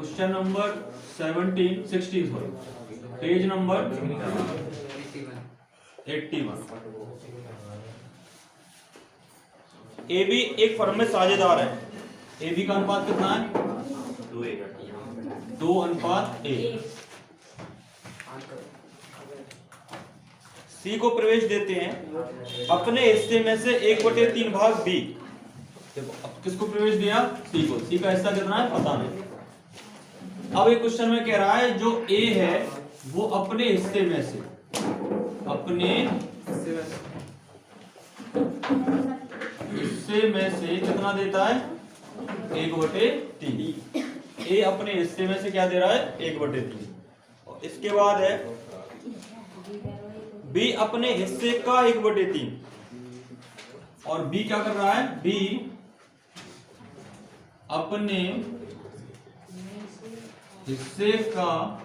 Question number 16 sorry, page number 81। A B एक firm में साझेदार है। ए बी का अनुपात कितना है? 2:1। सी को प्रवेश देते हैं अपने हिस्से में से 1/3 भाग बी। देखो अब किसको प्रवेश दिया? सी को। सी का हिस्सा कितना है पता नहीं। अब एक क्वेश्चन में कह रहा है जो ए है वो अपने हिस्से में से कितना देता है? 1/3। ए अपने हिस्से में से क्या दे रहा है? 1/3। और इसके बाद है बी अपने हिस्से का 1/3। और बी क्या कर रहा है? बी अपने हिस्से का,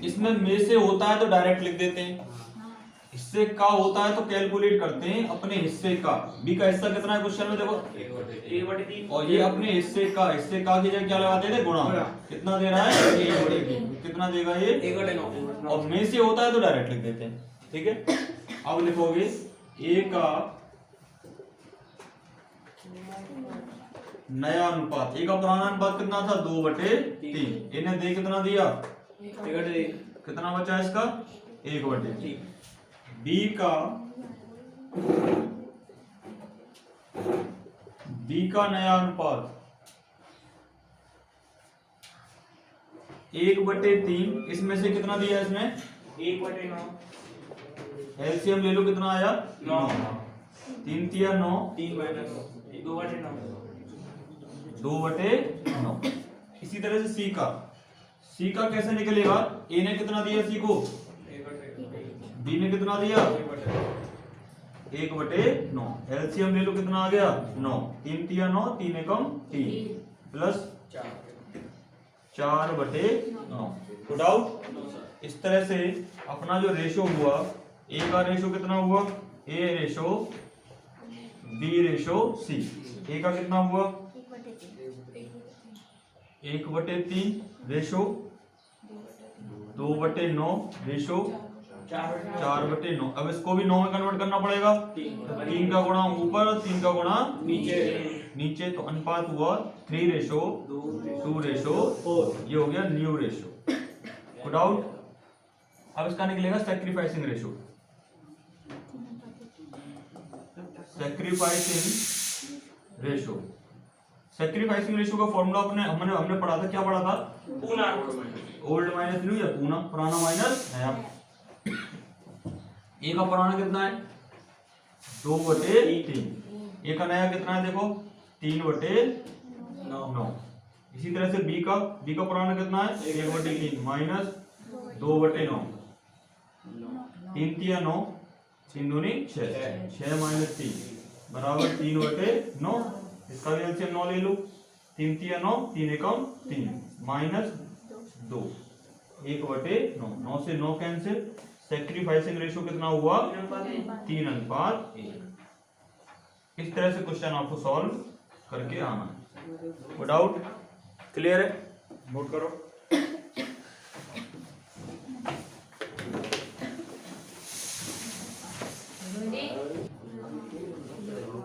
इसमें में से होता है तो डायरेक्ट लिख देते हैं, हिस्से का होता है तो कैलकुलेट करते हैं। अपने हिस्से का, बी का हिस्सा कितना है क्वेश्चन में देखो 1/3, और ये अपने हिस्से का की जगह क्या लगाते थे? गुणा। कितना दे रहा है? 1/3। कितना देगा ये? 1/9। और में से होता है तो डायरेक्ट लिख देते हैं, ठीक है। अब लिखोगे ए का नया अनुपात। ए का पुराना अनुपात कितना था? 2/3। इन्हें दे कितना दिया? 1/3। कितना बचा इसका? 1/3। बी का नया अनुपात 1/3। इसमें से कितना दिया? इसमें 1/9। एलसीएम ले लो, कितना आया? 9। 3 तिया 9, 3 माइनस 2/9। इसी तरह से सी का कैसे निकलेगा? ए ने कितना दिया सी को? बी ने कितना दिया? 1/9। एलसीएम ले लो, कितना आ गया? 9। 3 तिया 9, 3 एकम 3 प्लस 4/9। तो डाउट इस तरह से अपना जो रेशो हुआ, ए का रेशो कितना हुआ? ए रेशो बी रेशो सी। ए का कितना हुआ? 1/3 रेशो 2/9 रेशो 4/9। अब इसको भी 9 में कन्वर्ट करना पड़ेगा। 3 का गुणा ऊपर और 3 का गुणा नीचे। तो अनुपात हुआ 3:2:4। ये हो गया न्यू रेशो। Good out. अब इसका निकलेगा सैक्रिफाइसिंग रेशो। सैक्रिफाइसिंग रेशो का फॉर्मूला हमने पढ़ा था। क्या पढ़ा था? पूना ओल्ड माइनस न्यू या पूना पुराना माइनस नया। ए का पुराना कितना है? 2/3। ए का नया कितना है? देखो 3/9। इसी तरह से बी का पुराना कितना है? 1/3 माइनस 2/9। 3 तिया 9, 3 दूनी 6, 6 माइनस 3 बराबर 3/9। इसका भी एलसीएम 9 ले लो। 3 तिया 9, 3 एकम 3 माइनस 2, 1/9। 9 से 9 कैंसिल। सैक्रिफाइसिंग रेशो कितना हुआ? 3:1। इस तरह से क्वेश्चन आपको सॉल्व करके आना है। वो डाउट क्लियर है? नोट करो।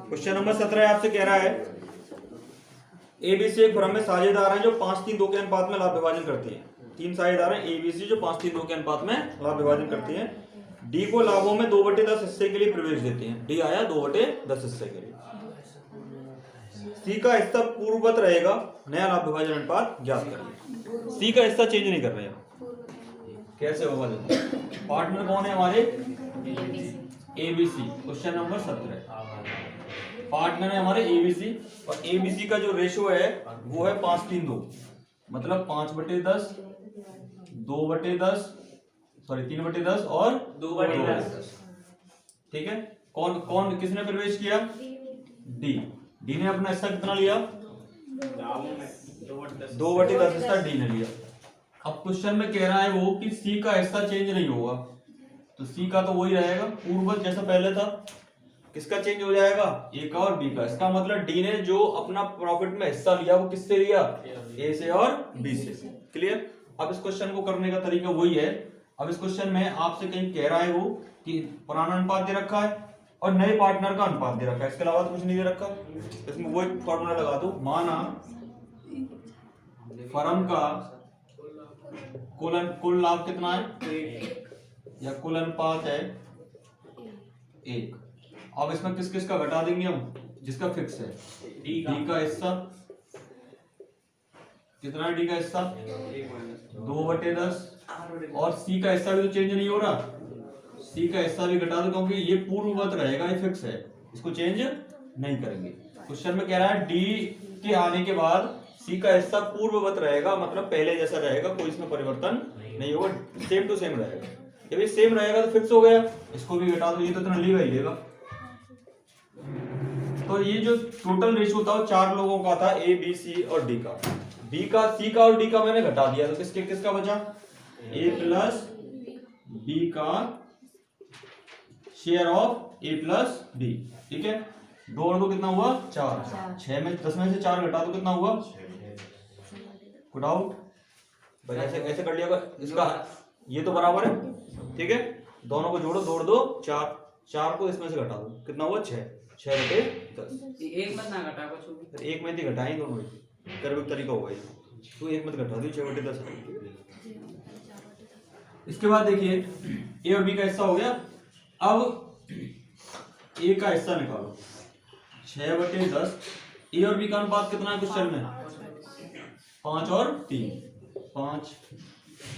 क्वेश्चन नंबर 17 आपसे कह रहा है एबीसी एक फर्म में साझेदार हैं जो 5-3-2 के अनुपात में लाभ विभाजन करती हैं। 3 साझेदार हैं एबीसी जो 5-3-2 के अनुपात में लाभ विभाजन करती हैं। डी को लाभों में 2/10 हिस्से के लिए प्रवेश देते हैं। डी आया 2/10 हिस्से के लिए। सी का हिस्सा पूर्ववत रहेगा। नया लाभ विभाजन अनुपात ज्ञात करिए। सी का हिस्सा चेंज नहीं कर रहे हैं। कैसे होगा? पार्टनर कौन है हमारे? एबीसी। क्वेश्चन नंबर 17 पार्टनर है हमारे एबीसी। और एबीसी का जो रेशो है वो है 5-3-2। मतलब 5/10, 2/10, सॉरी 3/10 और 2/10। ठीक है। कौन किसने प्रवेश किया? डी ने अपना हिस्सा कितना लिया? 2/10 हिस्सा डी ने लिया। अब क्वेश्चन में कह रहा है वो कि सी का हिस्सा चेंज नहीं होगा। तो सी का तो वही रहेगा पूर्ववत जैसा पहले था। किसका चेंज हो जाएगा, ए का और बी का। इसका मतलब डी ने जो अपना प्रॉफिट में हिस्सा लिया वो किससे लिया, ए से और बी से। क्लियर। अब इस क्वेश्चन को करने का तरीका वही है। अब इस क्वेश्चन में आपसे कहीं कह रहा है वो कि पुराना अनुपात दे रखा है और नए पार्टनर का अनुपात दे रखा है, इसके अलावा तो कुछ नहीं दे रखा। इसमें वो एक फॉर्मूला लगा दो, माना फर्म का कुल लाभ कितना है या कुल अनुपात है 1। अब इसमें किस किस का घटा देंगे हम, जिसका फिक्स है। डी का हिस्सा कितना है, डी का हिस्सा 2/10 और सी का हिस्सा भी तो चेंज नहीं हो रहा, सी का हिस्सा भी घटा दो क्योंकि ये पूर्ववत रहेगा, ये फिक्स है, इसको चेंज नहीं करेंगे। क्वेश्चन में कह रहा है डी के आने के बाद सी का हिस्सा पूर्ववत रहेगा, मतलब पहले जैसा रहेगा, कोई इसमें परिवर्तन नहीं होगा, सेम टू सेम रहेगा। जब ये सेम रहेगा तो फिक्स हो गया, इसको भी घटा दो, ये तो इतना लेगा ही लेगा। तो ये जो टोटल रेशियो था वो 4 लोगों का था, ए बी सी और डी का। बी का, सी का और डी का मैंने घटा दिया, तो किसके किसका बचा, ए प्लस बी का share of A plus B. ठीक है, 2 और 2 कितना हुआ 4, 6 में 10 में से 4 घटा दो कितना हुआ, पुट आउट। भाई ऐसे कैसे कर लिया इसका, ये तो बराबर है। ठीक है, दोनों को जोड़ो, 2 और 2 4, 4 को इसमें से घटा दो कितना हुआ 6, 6/10। एक मत ना घटा कुछ, एक में ही घटाएं दोनों, करने का तरीका होगा ये, तो एक मत घटा दो 6/10। इसके बाद देखिए ए और बी का हिस्सा हो गया। अब ए का हिस्सा निकालो, 6/10। ए और बी का अनुपात कितना है क्वेश्चन में, 5 और 3, 5।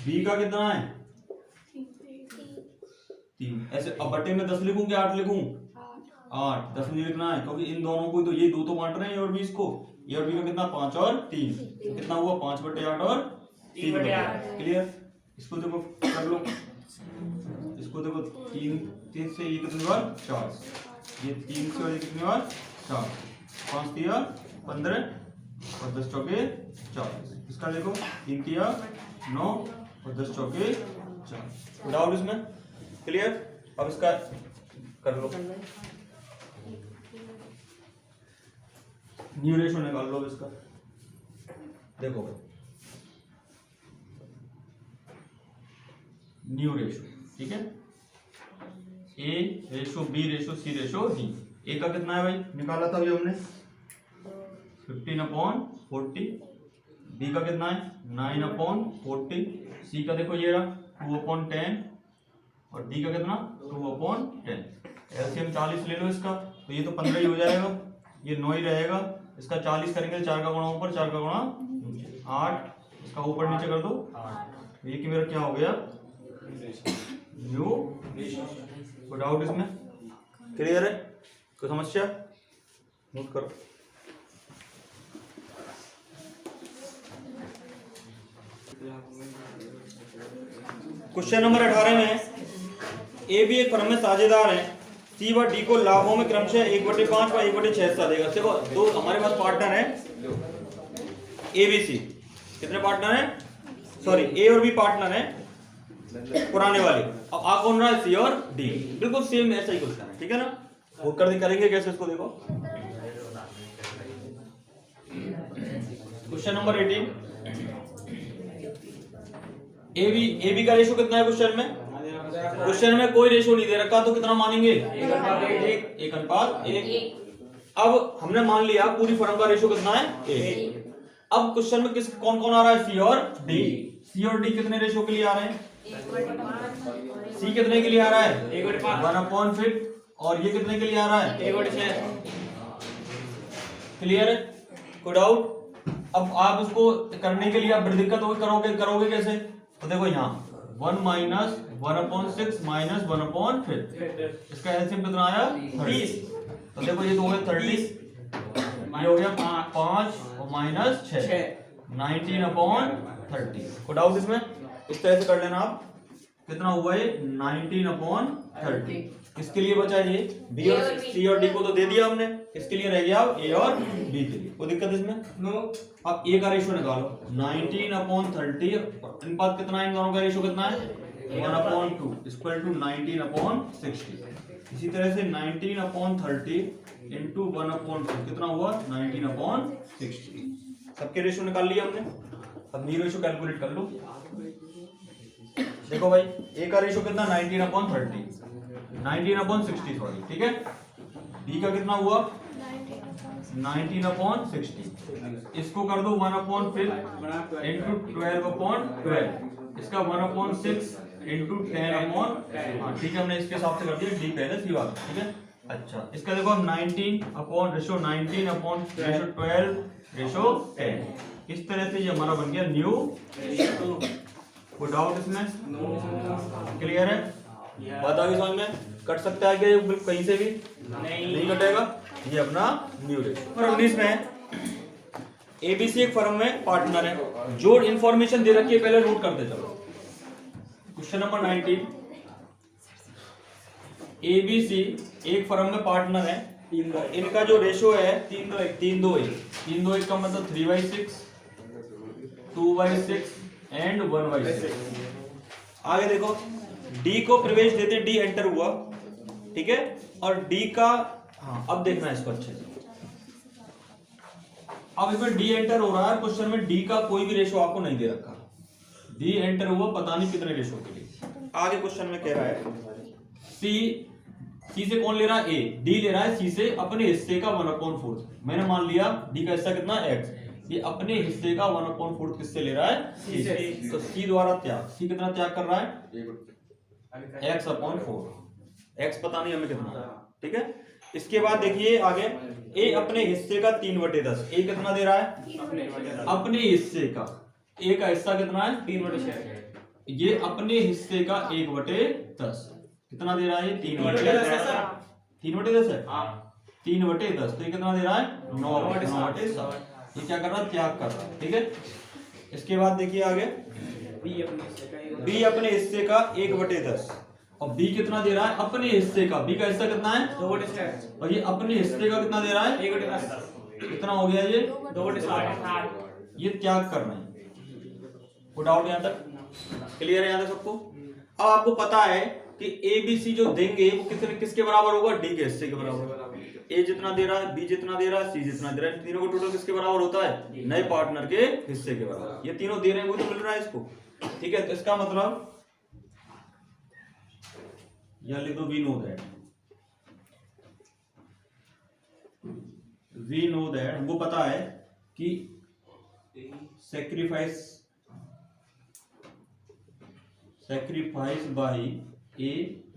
बी का कितना है 3। ऐसे अब बटे में 10 लिखूं कि 8 लिखूं, 8। 10 नहीं लिखना है क्योंकि इन दोनों को तो ये दो तो बांट रहे हैं, ए और बी इसको। ए और बी का कितना 5 और 3, कितना हुआ 5/8 और 3/8। क्लियर। इसको देखो कर लो, इसको देखो 3 से ये कितनी बार 4, ये 3 से और ये कितनी बार 4, 5 दिया 15 और 10 चौके 40। इसका देखो 3 दिया 9 और 10 चौके 4। डाउट इसमें, क्लियर। अब इसका कर लो, न्यू रेशो निकाल लो इसका। देखो न्यू रेशो, ठीक है, ए ratio B ratio C ratio D. ए का कितना है भाई, निकाला था अभी हमने 15/40। बी का कितना है 9/40। सी का देखो ये रहा 2/10 और डी का कितना 2/10। एलसीएम 40 ले लो इसका, तो ये तो 15 ही हो जाएगा, ये 9 ही रहेगा। इसका 40 करेंगे, 4 का गुणा ऊपर 4 का गुणा 8, इसका ऊपर नीचे कर दो 8। ये कि मेरा क्या हो गया न्यू रेशो। कोई डाउट इसमें, क्लियर है, कोई समस्या, नोट करो। क्वेश्चन नंबर 18 में ए बी एक फर्म में साझेदार है, सी व डी को लाभों में क्रमशः 1/5 व 1/6 हिस्सा देगा। देखो दो हमारे पास पार्टनर है ए बी सी, कितने पार्टनर हैं, सॉरी ए और बी पार्टनर हैं पुराने वाले। अब आ कौन रहा है, सी और डी। बिल्कुल सेम ऐसा ही क्वेश्चन है, ठीक है ना। वो करेंगे कैसे, इसको देखो क्वेश्चन नंबर 18। ए बी का रेशो कितना है क्वेश्चन में, क्वेश्चन में कोई रेशो नहीं दे रखा, तो कितना मानेंगे 1:1। अब हमने मान लिया पूरी फर्म का रेशो कितना है 1। अब क्वेश्चन में किस कौन कौन आ रहा है, सी और डी। सी और डी कितने रेशो के लिए आ रहे हैं, सी कितने के लिए आ रहा है 1/5 और ये कितने के लिए आ रहा है 1/6। क्लियर है, कोई डाउट। अब आप इसको करने के लिए आप बड़ी दिक्कत होगी, करोगे कैसे, तो देखो यहाँ 1 - 1/6 - 1/5, इसका एलसीएम कितना आया 30। तो देखो ये तो हो गया 30, ये हो गया 5 और -6 19/30। कोई डाउट इसमें, इस तरह से कर लेना आप। कितना हुआ ये 19/30। किसके लिए बचा ये, बी और सी और डी को तो दे दिया हमने, किसके लिए रह गया ए और बी के लिए। कोई दिक्कत इसमें नो। अब ए का रेशो निकालो 19/30, अनुपात कितना है इन दोनों का, रेशो कितना है 1/2 = 19/60। इसी तरह से 19/30 इंटू 1/4 कितना हुआ 19/60। सबके रेशो निकाल लिया हमने। अब न्यू रेशो कैलकुलेट कर लो। देखो भाई ए का रेशो कितना 19/30 19/60 सॉरी, ठीक है। बी का कितना हुआ 19/60। इसको कर दो 1/5 इंटू 12/12। इसका 1/6 इंटू 10/10। ठीक है, हमने इसके हिसाब से कर दिया डी पहले सी बात, ठीक है। अच्छा इसका देखो 19 रेशो 12 रेशो 10। इस तरह से ये हमारा बन गया न्यू। कोई डाउट इसमें? क्लियर है? बात आगे समझ में? कट सकता है क्या कहीं से भी? नहीं कटेगा। ये अपना न्यू रेशो। और 19 में एबीसी एक फर्म में पार्टनर है। जो इंफॉर्मेशन दे रखी है पहले नोट करते चलो। क्वेश्चन नंबर 19, एबीसी एक फर्म में पार्टनर है। इनका जो रेशो है 3:1 का मतलब 3/6, 2/6 एंड 1/6। आगे देखो डी को प्रवेश देते, डी एंटर हुआ, ठीक है। और डी का अब देखना है इसको अच्छे से। अब इसमें डी एंटर हो रहा है, क्वेश्चन में डी का कोई भी रेशो आपको नहीं दे रखा। डी एंटर हुआ पता नहीं कितने रेशो के लिए। आगे क्वेश्चन में कह रहा है सी से कौन ले रहा है? ए। डी ले रहा है सी से अपने हिस्से का 1/4। मैंने मान लिया डी का हिस्सा कितना x, ये अपने हिस्से का 1/4 किससे ले रहा है? सी से। तो सी द्वारा त्याग, सी कितना त्याग कर रहा है? x/4। x पता नहीं हमें कितना, ठीक है। इसके बाद देखिए आगे ए अपने हिस्से का 3/10। ए कितना दे रहा है? अपने हिस्से का। ए का हिस्सा कितना है? 3/6। ये अपने हिस्से का 1/10 कितना दे रहा है? 3/10 है। 3/10 तो ये कितना दे रहा है? 9/7। ये क्या कर रहा है? त्याग कर रहा है, ठीक है। इसके बाद देखिए आगे बी अपने हिस्से का 1/10 और बी कितना दे रहा है? अपने हिस्से का। बी का हिस्सा कितना है? 2/6 और ये अपने हिस्से का कितना दे रहा है? 1/10। कितना हो गया ये? 2/7। ये त्याग कर रहे हैं। कोई डाउट यहां तक? क्लियर है यहां तक सबको? अब आपको पता है कि ए बी सी जो देंगे वो किसके बराबर होगा? डी के हिस्से के बराबर। ए जितना दे रहा है, बी जितना दे रहा है, सी जितना दे रहा है, तीनों का टोटल किसके बराबर होता है? नए पार्टनर के हिस्से के बराबर। ये तीनों दे रहे हैं वो तो मिल रहा है इसको, ठीक है। तो इसका मतलब यह लिख दो वी नो दैट हमको पता है कि sacrifice by A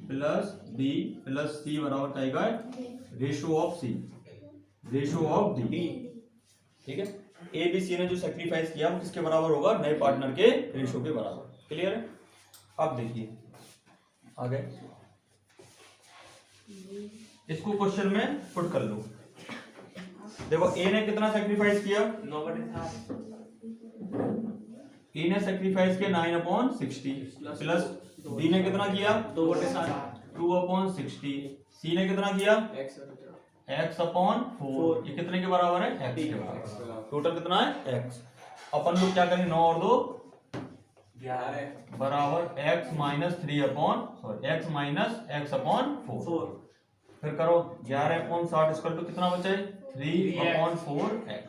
plus B plus C बराबर क्या आएगा? रेशो ऑफ डी, ठीक है। ए बी सी ने जो सैक्रिफाइस किया वो किसके बराबर होगा? नए पार्टनर के रेशो के बराबर। क्लियर है? अब देखिए आगे इसको क्वेश्चन में पुट कर लो। देखो ए ने कितना सैक्रिफाइस किया? 9/7। ए ने सैक्रिफाइस किया 9/60 प्लस बी ने कितना किया? 2/7 2/60। सी ने कितना किया? x/4। ये कितने के बराबर है? x के बराबर। टोटल कितना है? x। अपन लोग क्या करें? 9 और 2 बराबर x - x/4। फिर करो 11/60 इसका तो कितना बचा है? 3/4x।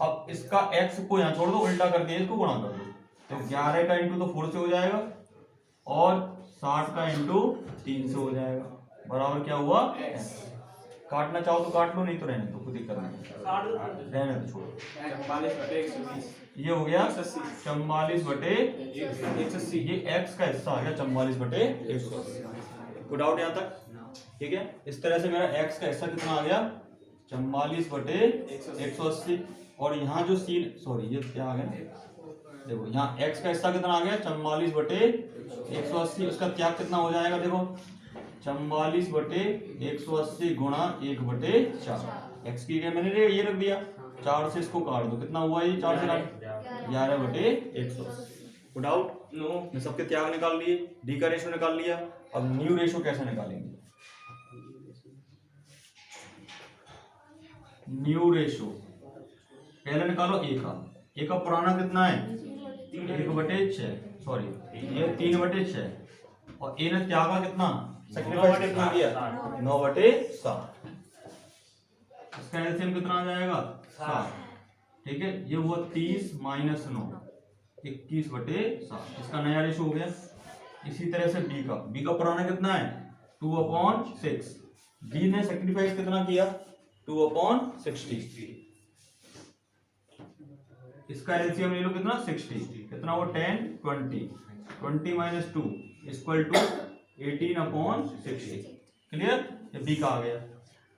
अब इसका x को यहाँ छोड़ दो, उल्टा करके इसको गुणा कर दो। तो 11 का इंटू तो 4 से हो जाएगा और 60 का इंटू 3 से हो जाएगा। बराबर क्या हुआ? काटना चाहो तो काट लो, नहीं तो रहने दो, कोई दिक्कत नहीं, रहने दो, छोड़ो। ये हो गया 44/180। ये x का हिस्सा आ गया 44/180। कोई डाउट यहाँ तक? ठीक है। इस तरह से मेरा x का हिस्सा कितना आ गया? 44/180। और यहाँ जो ये क्या आ गया? देखो यहाँ x का हिस्सा कितना आ गया? 44/180। उसका त्याग कितना हो जाएगा? देखो 44/180 गुणा 1/4। x की जगह मैंने ये रख दिया, 4 से इसको काट दो, कितना हुआ ये? 4 से काट 11/180। डाउट? नो। मैं सबके त्याग निकाल लिए, डी का रेशो निकाल लिया। अब न्यू रेशो कैसे निकालेंगे? न्यू रेशो पहले निकालो ए का पुराना कितना है? 1/6 सॉरी ये 3/6 और ए ने त्यागा कितना? सेक्रीफाइस कितना किया 9/7। इसका एलसीएम कितना आ जाएगा 7। ठीक है, ये वो 30 माइनस 9 21/7। इसका नया रेशो हो गया। इसी तरह से बी का पुराना कितना है 2/6। बी ने सेक्रीफाइस कितना किया 2/60। इसका एलसीएम ले लो कितना 60। कितना वो 10 20 माइनस 2 इक्वल टू 18/60। क्लियर, ये बी का आ गया।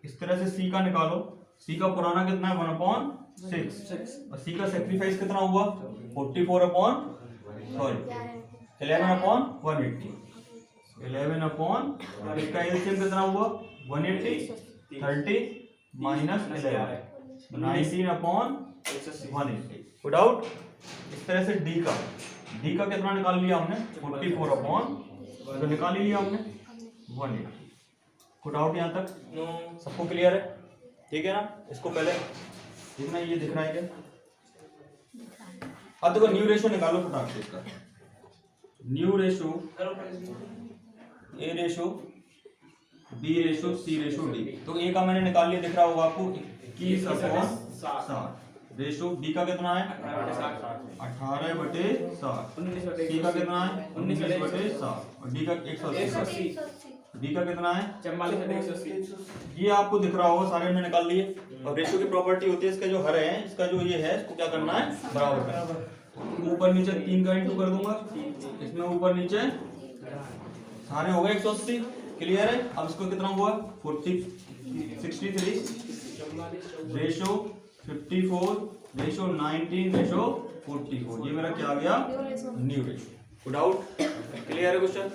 इस तरह से सी का निकालो। सी का पुराना कितना है 1/6 और सी का सेक्रीफाइस कितना हुआ 11/180। 11 इसका एलसीएम कितना हुआ 180 30 माइनस 11 19/180। विदाउट इस तरह से डी का कितना निकाल लिया हमने 44 तो निकाल ही लिया हमने 180। पुट आउट यहाँ तक सबको क्लियर है? ठीक है ना। इसको पहले देखना, ये दिख रहा है क्या? अब देखो न्यू रेशो निकालो फटाक से। इसका new ratio A ratio B ratio C ratio D. तो ए का मैंने निकाल लिया, दिख रहा होगा आपको 21/7। रेशो बी का कितना है 18/7। सी का कितना है 19/7 और डी का 180। डी का कितना है 44/180। ये आपको दिख रहा होगा, सारे हमने निकाल लिए। और रेशो की प्रॉपर्टी होती है इसका जो हर है, इसका जो ये है, इसको क्या करना है बराबर करना। ऊपर नीचे 3 का इंटू कर दूंगा, इसमें ऊपर नीचे सारे हो गए 180। क्लियर है। अब इसको कितना हुआ 63 रेशो 54 रेशो 19 रेशो 44। ये मेरा क्या आ गया न्यू रेशो। डाउट क्लियर है क्वेश्चन?